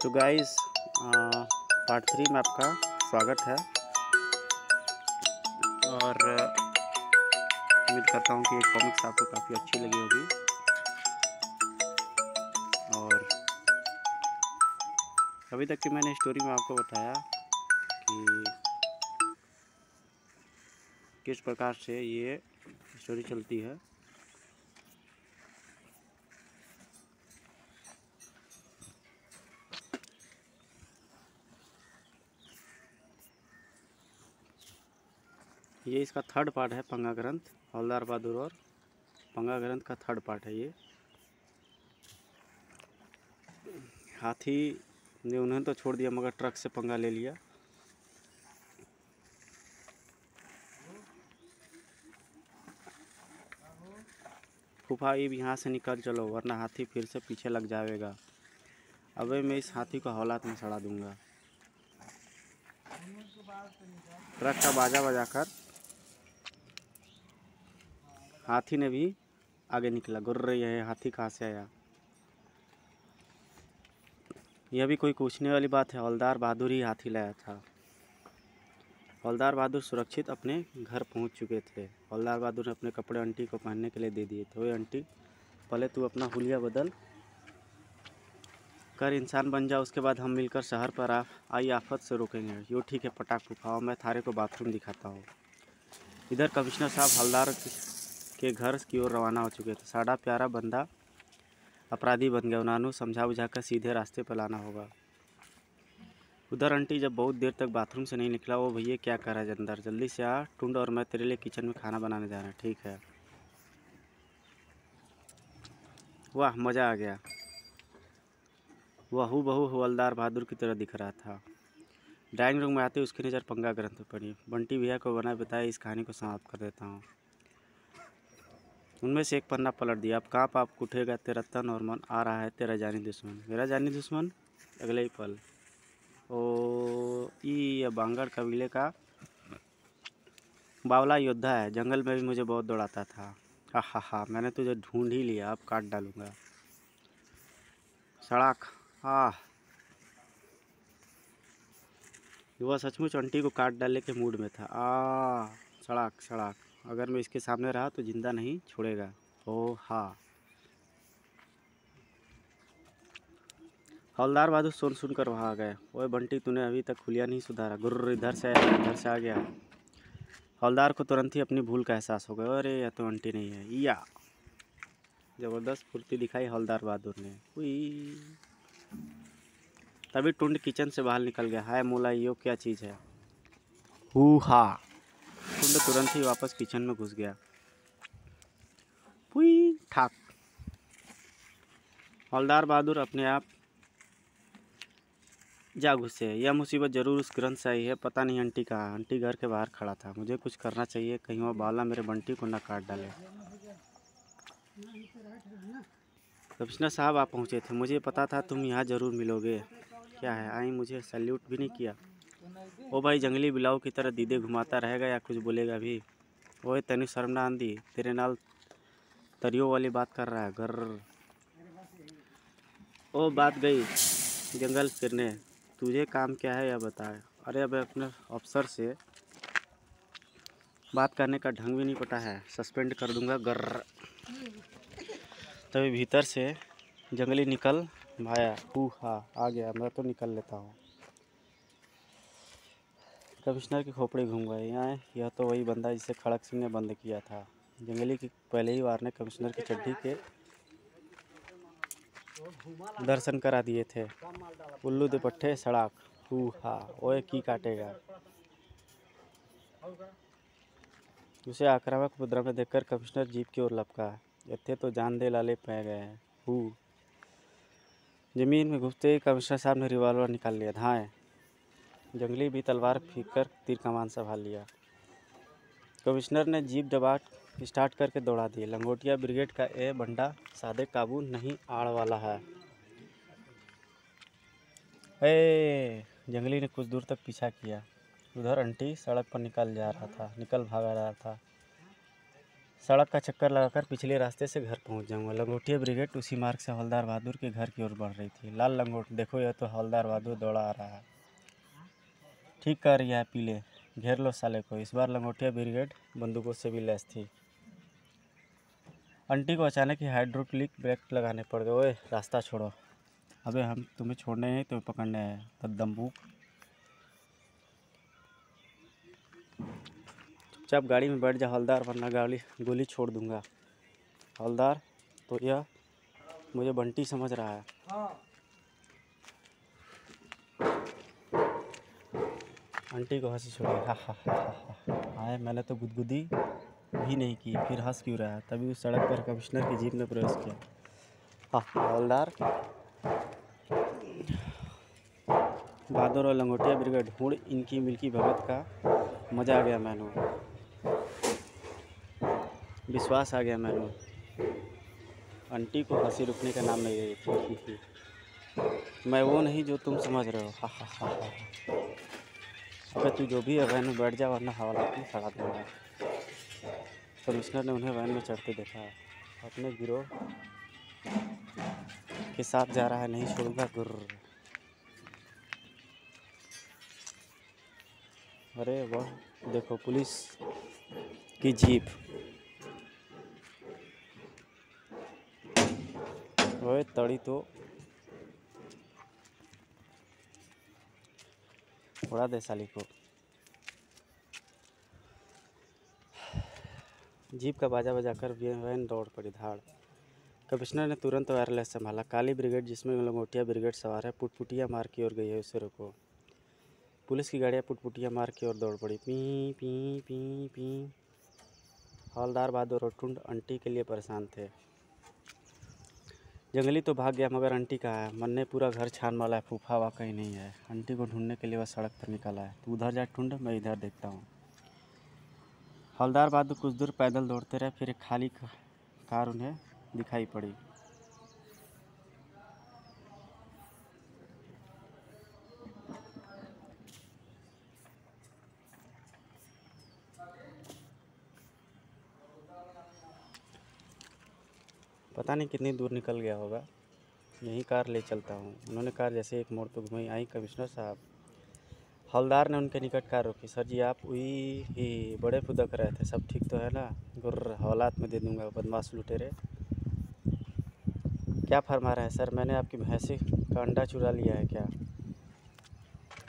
तो guys part 3 में आपका स्वागत है और उम्मीद करता हूँ कि ये कॉमिक्स आपको काफ़ी अच्छी लगी होगी। और अभी तक की मैंने स्टोरी में आपको बताया कि किस प्रकार से ये स्टोरी चलती है। ये इसका थर्ड पार्ट है, पंगा ग्रंथ, हवलदार बहादुर और पंगा ग्रंथ का थर्ड पार्ट है। ये हाथी ने उन्हें तो छोड़ दिया मगर ट्रक से पंगा ले लिया। फूफा अब यहाँ से निकल चलो वरना हाथी फिर से पीछे लग जाएगा। अबे मैं इस हाथी को हौलात में सड़ा दूंगा। ट्रक का बाजा बजाकर हाथी ने भी आगे निकला। गुर्र यह हाथी कहाँ से आया? यह भी कोई पूछने वाली बात है। हवलदार बहादुर ही हाथी लाया था। हवलदार बहादुर सुरक्षित अपने घर पहुंच चुके थे। हवलदार बहादुर ने अपने कपड़े आंटी को पहनने के लिए दे दिए थे। ओए आंटी, पहले तू अपना हुलिया बदल कर इंसान बन जा, उसके बाद हम मिलकर शहर पर आई आफत से रोकेंगे। यो ठीक है पटाख फूफा, मैं थारे को बाथरूम दिखाता हूँ। इधर कमिश्नर साहब हवलदार के घर की ओर रवाना हो चुके थे। साड़ा प्यारा बंदा अपराधी बन गया। उन्होंने समझा बुझाकर सीधे रास्ते पर लाना होगा। उधर आंटी जब बहुत देर तक बाथरूम से नहीं निकला, वो भैया क्या कर रहा है अंदर, जल्दी से आ टूंड और मैं तेरे लिए किचन में खाना बनाने जा रहा है। ठीक है। वाह मज़ा आ गया। वह हूबहू हवलदार बहादुर की तरह दिख रहा था। ड्राइंग रूम में आते उसकी नज़र पंगा ग्रंथ पर पड़ी। बंटी भैया को बना बताया इस कहानी को समाप्त कर देता हूँ। उनमें से एक पन्ना पलट दिया। अब कहाँ पाप उठेगा तेरा तन और मन, आ रहा है तेरा जानी दुश्मन। मेरा जानी दुश्मन? अगले ही पल ओ ये बांगड़ कबीले का बावला योद्धा है। जंगल में भी मुझे बहुत दौड़ाता था। हा हा हा, मैंने तुझे ढूंढ ही लिया, अब काट डालूंगा। सड़ाक आह, वह सचमुच आंटी को काट डालने के मूड में था। सड़ाक सड़ाक, अगर मैं इसके सामने रहा तो जिंदा नहीं छोड़ेगा। ओह हाँ। हवलदार बहादुर सुनकर वहाँ आ गए। ओए बंटी, तूने अभी तक हुलिया नहीं सुधारा। गुर्र इधर से आया, इधर से आ गया। हवलदार को तुरंत ही अपनी भूल का एहसास हो गया। अरे यह तो आंटी नहीं है। या जबरदस्त फुर्ती दिखाई हवलदार बहादुर ने। हुई तभी टुंड किचन से बाहर निकल गया। हाय मोला, यो क्या चीज़ है? हू हा। टुंड तुरंत ही वापस किचन में घुस गया। हुई ठाक। हवलदार बहादुर अपने आप जा घुसे। यह मुसीबत जरूर उस ग्रंथ से आई है। पता नहीं आंटी कहाँ। आंटी घर के बाहर खड़ा था। मुझे कुछ करना चाहिए, कहीं वह बावला मेरे बंटी को न काट डाले। कमिश्नर साहब आप पहुँचे थे, मुझे पता था तुम यहाँ ज़रूर मिलोगे। क्या है आई, मुझे सैल्यूट भी नहीं किया। ओ भाई, जंगली बिलाव की तरह दीदे घुमाता रहेगा या कुछ बोलेगा भी? ओए तैਨੂੰ शर्म ना आंदी, तेरे नाल तरियो वाली बात कर रहा है। घर ओ बात गई जंगल फिरने। तुझे काम क्या है यह बता। अरे अब अपने अफसर से बात करने का ढंग भी नहीं पता है, सस्पेंड कर दूंगा। गर्र। तभी भीतर से जंगली निकल भाया। हू हा, आ गया, मैं तो निकल लेता हूँ। कमिश्नर की खोपड़ी घूम गई। यहाँ यह तो वही बंदा जिसे खड़क सिंह ने बंद किया था। जंगली की पहले ही वार ने कमिश्नर की चड्डी के दर्शन करा दिए थे। उल्लू दे पट्टे सड़ाक। हू हा, ओए की काटेगा। उसे आक्रामक मुद्रा में देखकर कमिश्नर जीप की ओर लपका। इतने तो जान दे लाले पै गए हैं। हू। जमीन में घुसते ही कमिश्नर साहब ने रिवॉल्वर निकाल लिया। धाए। जंगली भी तलवार फेंक कर तीर कमान संभाल लिया। कमिश्नर ने जीप दबा स्टार्ट करके दौड़ा दी। लंगोटिया ब्रिगेड का ये बंडा सादे काबू नहीं आड़ वाला है। जंगली ने कुछ दूर तक पीछा किया। उधर आंटी सड़क पर निकल भागा रहा था। सड़क का चक्कर लगाकर पिछले रास्ते से घर पहुंच जाऊंगा। लंगोटिया ब्रिगेड उसी मार्ग से हवलदार बहादुर के घर की ओर बढ़ रही थी। लाल लंगोट, देखो यह तो हवलदार बहादुर दौड़ा आ रहा है। ठीक कर रही है पीले, घेर लो साले को। इस बार लंगोटिया ब्रिगेड बंदूकों से भी लैस थी। आंटी को अचानक ही हाइड्रोक्लिक ब्रेक लगाने पड़ गए। ओए रास्ता छोड़ो। अबे हम तुम्हें छोड़ने नहीं, तुम्हें पकड़ने हैं बददम्बूक। चुपचाप गाड़ी में बैठ जा हवलदार, वरना गोली छोड़ दूंगा। हवलदार तो यह मुझे बंटी समझ रहा है। आंटी को हंसी छोड़ी। हा हा हा हा। आए, मैंने तो गुदगुदी भी नहीं की, फिर हंस क्यों रहा है? तभी उस सड़क पर कमिश्नर की जीप ने प्रवेश किया। हाँ, हवलदार बहादुर और लंगोटिया ब्रिगेड हुड़ इनकी मिल्की भगत का मज़ा आ गया मैनू, विश्वास आ गया मैनू। आंटी को हंसी रुकने का नाम नहीं ले रही थी। मैं वो नहीं जो तुम समझ रहे हो। हा हा हा हा। अबे तू जो भी है वैन में बैठ जा, वरना हवालात में सड़ा दूंगा। कमिश्नर ने उन्हें वैन में चढ़ते देखा। अपने गिरोह के साथ जा रहा है, नहीं छोड़ूंगा। गुर्र। अरे वाह, देखो पुलिस की जीप। ओए तड़ी तो उड़ा दे साली को। जीप का बाजा बजाकर वैन दौड़ पड़ी धाड़। कमिश्नर ने तुरंत वायरलेस संभाला। काली ब्रिगेड, जिसमें लंगोटिया ब्रिगेड सवार है, पुटपुटिया मार्ग की ओर गई है, उसे रोको। पुलिस की गाड़ियाँ पुटपुटिया मार्ग की ओर दौड़ पड़ी। पी पी पी पी। हवलदार बहादुर और टुंड आंटी के लिए परेशान थे। जंगली तो भाग गया, मगर आंटी कहाँ है? मन ने पूरा घर छान मारा है, फूफा वहाँ कहीं नहीं है। आंटी को ढूंढने के लिए वह सड़क पर निकला है। तू उधर जा टुंड, मैं इधर देखता हूँ। हवलदार बहादुर कुछ दूर पैदल दौड़ते रहे, फिर एक खाली कार उन्हें दिखाई पड़ी। पता नहीं कितनी दूर निकल गया होगा, यही कार ले चलता हूँ। उन्होंने कार जैसे एक मोड़ पर घुमाई। आई कमिश्नर साहब। हवलदार ने उनके निकट कार रोकी। सर जी आप हुई ही बड़े फुदक रहे थे, सब ठीक तो है ना? गुर्र, हवालात में दे दूंगा बदमाश लुटेरे। क्या फरमा रहे हैं सर? मैंने आपकी भैंसी का अंडा चुरा लिया है क्या?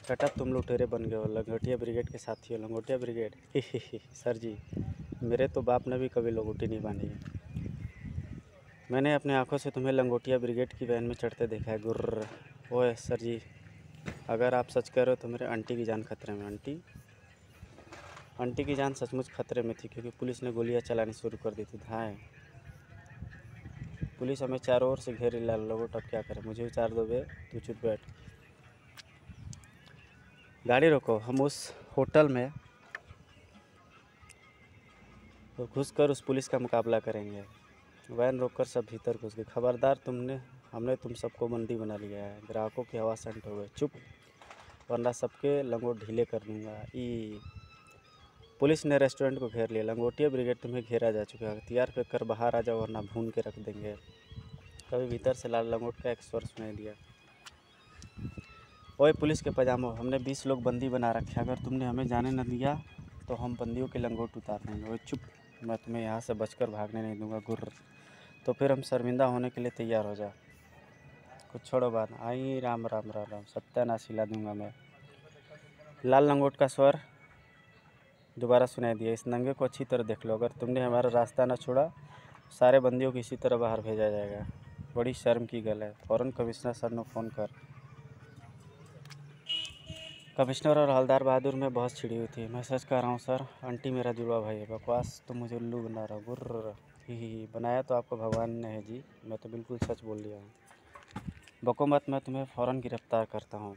कटअप तुम लुटेरे बन गए हो, लंगोटिया ब्रिगेड के साथी हो। लंगोटिया ब्रिगेड? ही सर जी, मेरे तो बाप ने भी कभी लंगोटी नहीं बांधी। मैंने अपने आंखों से तुम्हें लंगोटिया ब्रिगेड की वैन में चढ़ते देखा है। गुर्र। ओए सर जी, अगर आप सच कह रहे हो तो मेरे आंटी की जान खतरे में। आंटी की जान सचमुच खतरे में थी, क्योंकि पुलिस ने गोलियां चलानी शुरू कर दी थी। धाएँ। पुलिस हमें चारों ओर से घेरे। लाल लंगोट अब क्या करें? मुझे उतार दो बे, तू चुप बैठ। गाड़ी रोको, हम उस होटल में घुसकर उस पुलिस का मुकाबला करेंगे। वैन रोककर सब भीतर घुस गए। खबरदार, हमने तुम सबको बंदी बना लिया है। ग्राहकों की हवा संट हो गई। चुप, वरना सबके लंगोट ढीले कर दूंगा। पुलिस ने रेस्टोरेंट को घेर लिया। लंगोटिया ब्रिगेड तुम्हें घेरा जा चुका है। हथियार फेंक कर बाहर आ जाओ, वरना भून के रख देंगे। तभी भीतर से लाल लंगोट का एक स्वर सुनाई दिया। ओए पुलिस के पजामो, हमने 20 लोग बंदी बना रखे। अगर तुमने हमें जाने न दिया तो हम बंदियों के लंगोट उतार देंगे। ओए चुप, मैं तुम्हें यहाँ से बचकर भागने नहीं दूंगा। गुर्र। तो फिर हम शर्मिंदा होने के लिए तैयार हो जा। कुछ छोड़ो बात। आई राम राम राम राम, सत्यानाश हिला दूंगा मैं। लाल लंगोट का स्वर दोबारा सुनाई दिया। इस नंगे को अच्छी तरह देख लो, अगर तुमने हमारा रास्ता न छोड़ा, सारे बंदियों को इसी तरह बाहर भेजा जाएगा। बड़ी शर्म की गल है। फ़ौरन कमिश्नर सर ने फ़ोन कर। कमिश्नर और हवलदार बहादुर में बहुत छिड़ी हुई थी। मैं सच कह रहा हूँ सर, आंटी मेरा जुड़वा भाई है। बकवास, तुम मुझे उल्लू बना रहा हो। गुर्र। ही बनाया तो आपको भगवान ने है जी, मैं तो बिल्कुल सच बोल लिया हूँ। बको मत, मैं तुम्हें फ़ौरन गिरफ्तार करता हूँ।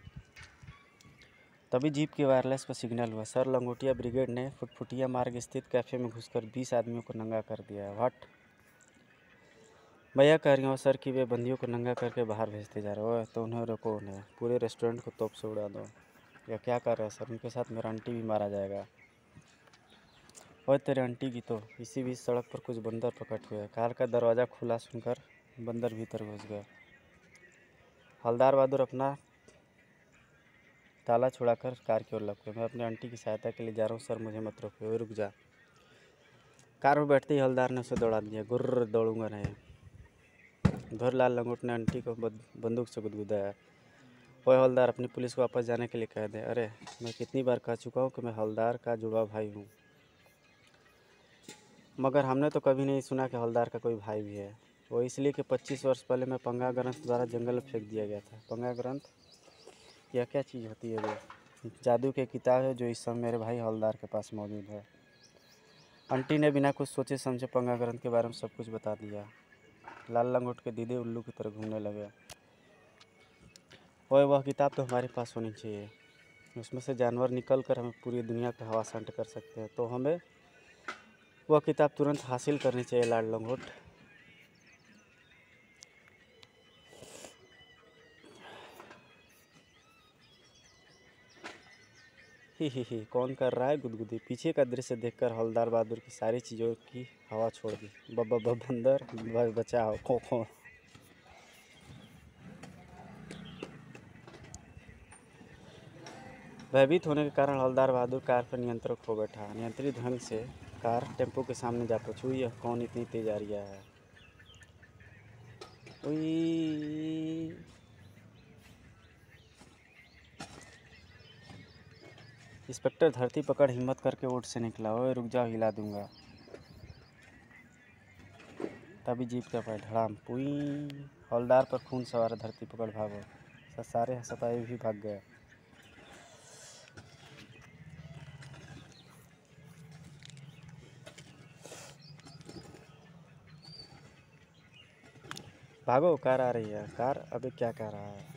तभी जीप के वायरलेस पर सिग्नल हुआ। सर, लंगोटिया ब्रिगेड ने फुटफुटिया मार्ग स्थित कैफ़े में घुसकर 20 आदमियों को नंगा कर दिया है। व्हाट? मैं यह कह रही हूँ सर कि वे बंदियों को नंगा करके बाहर भेजते जा रहे हो। तो उन्हें रोको, उन्हें पूरे रेस्टोरेंट को तोप से उड़ा दो। या क्या कर रहे हैं सर? उनके साथ मेरा आंटी भी मारा जाएगा। और तेरे आंटी की तो इसी बीच सड़क पर कुछ बंदर प्रकट हुए। कार का दरवाज़ा खुला सुनकर बंदर भीतर घुस गया। हवलदार बहादुर अपना ताला छुड़ाकर कार की ओर लपके। मैं अपनी आंटी की सहायता के लिए जा रहा हूँ सर, मुझे मत रोको। रुक जा। कार में बैठते ही हवलदार ने उसे दौड़ा दिया। गुर्र, दौड़ूंगा नहीं। धुरलाल लंगोट ने आंटी को बंदूक से गुदगुदाया। ओए हवलदार, अपनी पुलिस को वापस जाने के लिए कह दे। अरे मैं कितनी बार कह चुका हूँ कि मैं हवलदार का जुड़वा भाई हूँ, मगर हमने तो कभी नहीं सुना कि हवलदार का कोई भाई भी है। वो इसलिए कि 25 वर्ष पहले मैं पंगा ग्रंथ द्वारा जंगल में फेंक दिया गया था। पंगा ग्रंथ यह क्या चीज़ होती है? वो जादू की किताब है जो इस समय मेरे भाई हवलदार के पास मौजूद है। आंटी ने बिना कुछ सोचे समझे पंगा ग्रंथ के बारे में सब कुछ बता दिया। लाल लंगोट के दीदे उल्लू की तरह घूमने लगे। ओए वह किताब तो हमारे पास होनी चाहिए, उसमें से जानवर निकल कर हमें पूरी दुनिया का हवा सांट कर सकते हैं, तो हमें वह किताब तुरंत हासिल करनी चाहिए लाल लंगोट। ही कौन कर रहा है गुदगुदी? पीछे का दृश्य देखकर हवलदार बहादुर की सारी चीज़ों की हवा छोड़ दी। बंदर बचाओ, खो खो। भयभीत होने के कारण हवलदार बहादुर कार पर नियंत्रण खो बैठा। नियंत्रित ढंग से कार टेम्पो के सामने जा पहुंची। यह कौन इतनी तेज आ रहा है? इंस्पेक्टर धरती पकड़ हिम्मत करके ओट से निकला। ओए रुक जाओ, हिला दूंगा। तभी जीप का पैर धड़ाम पुई। हवलदार पर खून सवार धरती पकड़ भागो। सारे हंसपाई भी भाग गए। भागो, कार आ रही है। कार अबे क्या कह रहा है?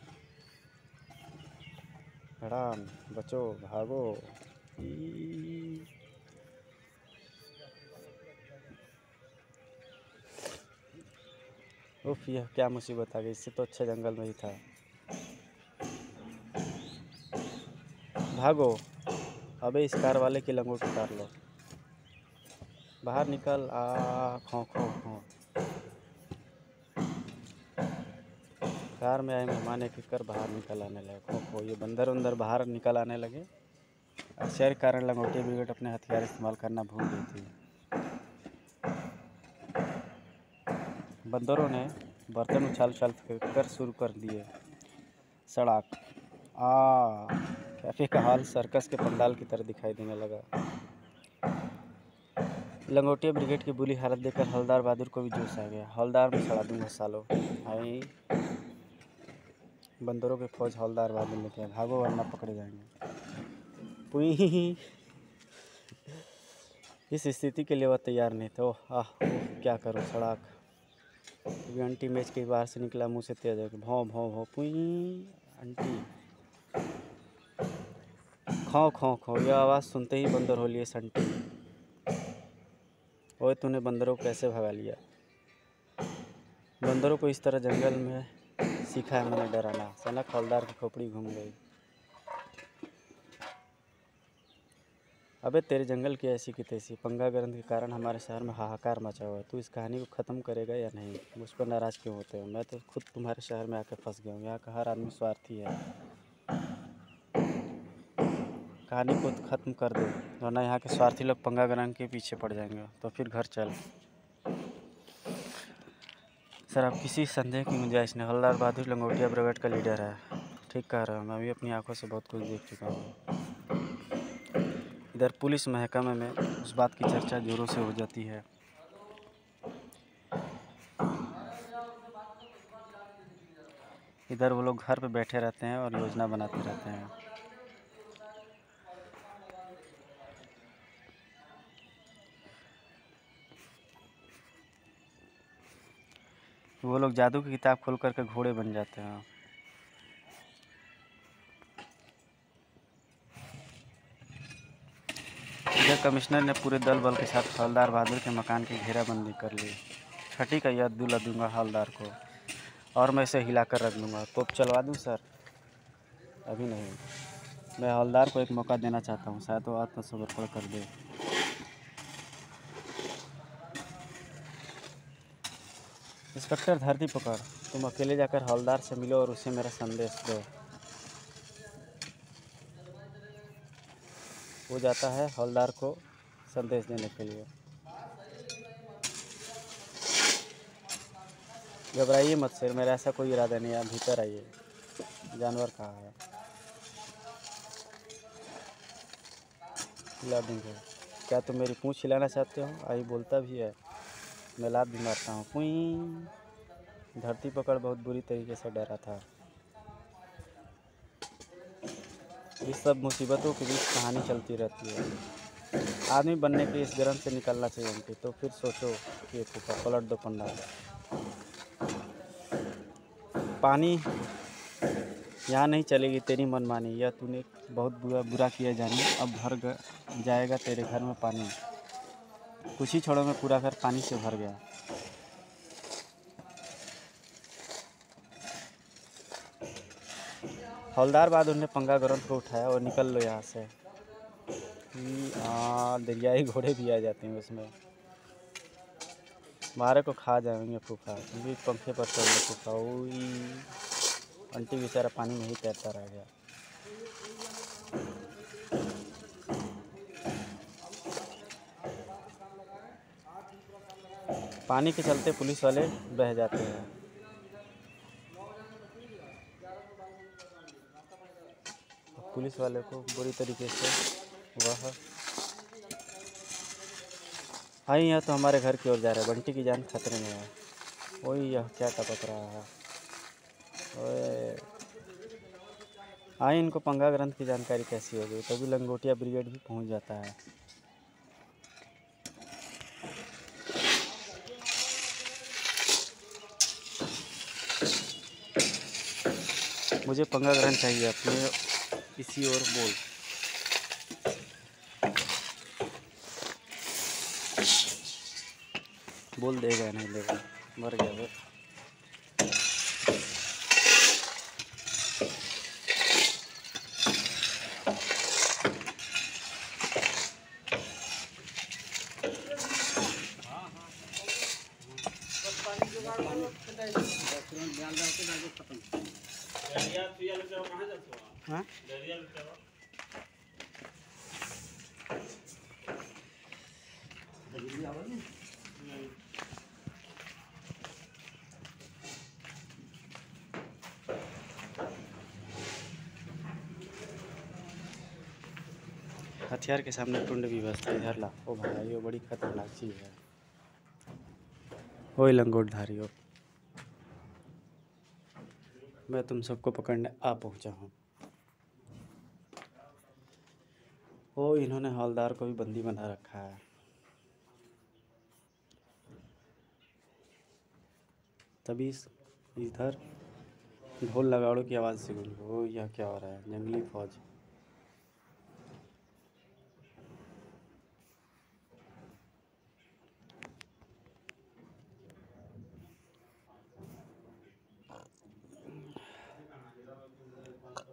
धड़ाम, बचो, भागो। उफ, यह क्या मुसीबत आ गई, इससे तो अच्छा जंगल में ही था। भागो, अबे इस कार वाले की लंगोट उतार लो। बाहर निकल। खो खो खो। कार में आए मेहमान एक एक कर बाहर निकल आने लगे। खो खो। ये बंदर उंदर बाहर निकल आने लगे। आश्चर्य के कारण लंगोटिया ब्रिगेड अपने हथियार इस्तेमाल करना भूल गई थी। बंदरों ने बर्तन उछाल उछाल कर शुरू कर दिए। सड़क कैफे का हाल सर्कस के पंडाल की तरह दिखाई देने लगा। लंगोटिया ब्रिगेड की बुरी हालत देखकर हवलदार बहादुर को भी जोश आ गया। हवलदार में सड़ा दूंगा सालों। आई बंदरों की फौज हवलदार बहादुर ने किया। भागो वरना पकड़े जाएंगे। पुई। इस स्थिति के लिए वह तैयार नहीं था। ओह क्या करूं? सड़क। आंटी मेज के बाहर से निकला, मुंह से तेज है। भौं भौं भौं पुई। आंटी खो खो खो। यह आवाज़ सुनते ही बंदर हो लिए संटी। ओए तूने बंदरों को कैसे भगा लिया? बंदरों को इस तरह जंगल में सीखा है मैंने डराना। सनक हवलदार की खोपड़ी घूम गई। अबे तेरे जंगल की ऐसी की तैसी। पंगा ग्रंथ के कारण हमारे शहर में हाहाकार मचा हुआ है। तू इस कहानी को ख़त्म करेगा या नहीं? मुझ पर नाराज़ क्यों होते हो? मैं तो खुद तुम्हारे शहर में आकर फंस गया हूँ। यहाँ का हर आदमी स्वार्थी है। कहानी को ख़त्म कर दो, वरना यहाँ के स्वार्थी लोग पंगा ग्रंथ के पीछे पड़ जाएंगे। तो फिर घर चल। सर अब किसी संदेह की गुंजाइश नहीं। हवलदार बहादुर लंगोटिया ब्रिगेड का लीडर है। ठीक कह रहा हूँ, मैं भी अपनी आंखों से बहुत कुछ देख चुका हूँ। इधर पुलिस महकमे में उस बात की चर्चा जोरों से हो जाती है। इधर वो लोग घर पे बैठे रहते हैं और योजना बनाते रहते हैं। वो लोग जादू की किताब खोल करके घोड़े बन जाते हैं। इधर कमिश्नर ने पूरे दल बल के साथ हवलदार बहादुर के मकान की घेराबंदी कर ली। छठी का याद दिला दूंगा हवलदार को, और मैं इसे हिला कर रख दूंगा। तोप चलवा दूं सर? अभी नहीं। मैं हवलदार को एक मौका देना चाहता हूँ, शायद वो आत्मसमर्पण कर दे। इंस्पेक्टर धरती पकड़, तुम अकेले जाकर हवलदार से मिलो और उसे मेरा संदेश दो। वो जाता है हवलदार को संदेश देने के लिए। घबराइए मत सर, मेरा ऐसा कोई इरादा नहीं है, आप भीतर आइए। जानवर कहाँ है? हिला दूँगा। क्या तुम मेरी पूँछ हिलाना चाहते हो? आई बोलता भी है, मैं लात भी मारता हूँ। पुई। धरती पकड़ बहुत बुरी तरीके से डरा था। इस सब मुसीबतों के बीच कहानी चलती रहती है। आदमी बनने के इस गर्म से निकलना चाहिए उनकी, तो फिर सोचो कि फूफा पलट दो पन्ना। पानी यहाँ नहीं चलेगी तेरी मनमानी, यह तूने बहुत बुरा किया जानी। अब जाएगा तेरे घर में पानी। कुछ ही छोड़ों में पूरा घर पानी से भर गया। हवलदार बहादुर ने पंगा ग्रंथ को उठाया और निकल लो यहाँ से। दरियाई घोड़े भी आ जाते हैं उसमें। मारे को खा जाएंगे फूफा, तुम भी पंखे पर चल लो फूफा। आंटी बेचारा पानी में ही तैरता रह गया। पानी के चलते पुलिस वाले बह जाते हैं। पुलिस वाले को बुरी तरीके से वह आई, यह तो हमारे घर की ओर जा रहा है। बंटी की जान खतरे में है। ओए यह क्या टपक रहा है? ओए आई, इनको पंगा ग्रंथ की जानकारी कैसी हो गई? तभी लंगोटिया ब्रिगेड भी पहुंच जाता है। मुझे पंगा ग्रंथ चाहिए, अपने इसी ओर बोल। बोल देगा नहीं देगा, मर गया वो। हाँ? हथियार के सामने टुंड भी बसता है। इधर ला। ओ भाई, वो बड़ी खतरनाक चीज़ है। ओए लंगोटधारी हो, मैं तुम सबको पकड़ने आ पहुंचा हूँ। ओ इन्होंने हवलदार को भी बंदी बना रखा है। तभी इधर ढोल नगाड़ों की आवाज़ से गूंजी। ओ यह क्या हो रहा है? जंगली फौज।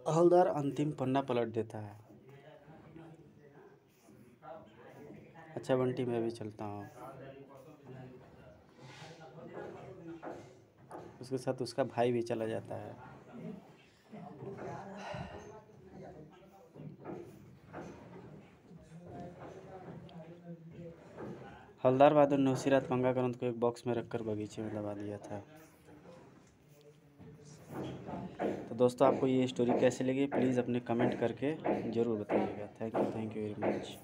हवलदार अंतिम पन्ना पलट देता है। अच्छा बंटी, मैं भी चलता हूँ। उसके साथ उसका भाई भी चला जाता है। हवलदार बहादुर ने उसी रात पंगा ग्रंथ को एक बॉक्स में रखकर बगीचे में दबा दिया था। तो दोस्तों, आपको ये स्टोरी कैसी लगी प्लीज़ अपने कमेंट करके ज़रूर बताइएगा। Thank you very much.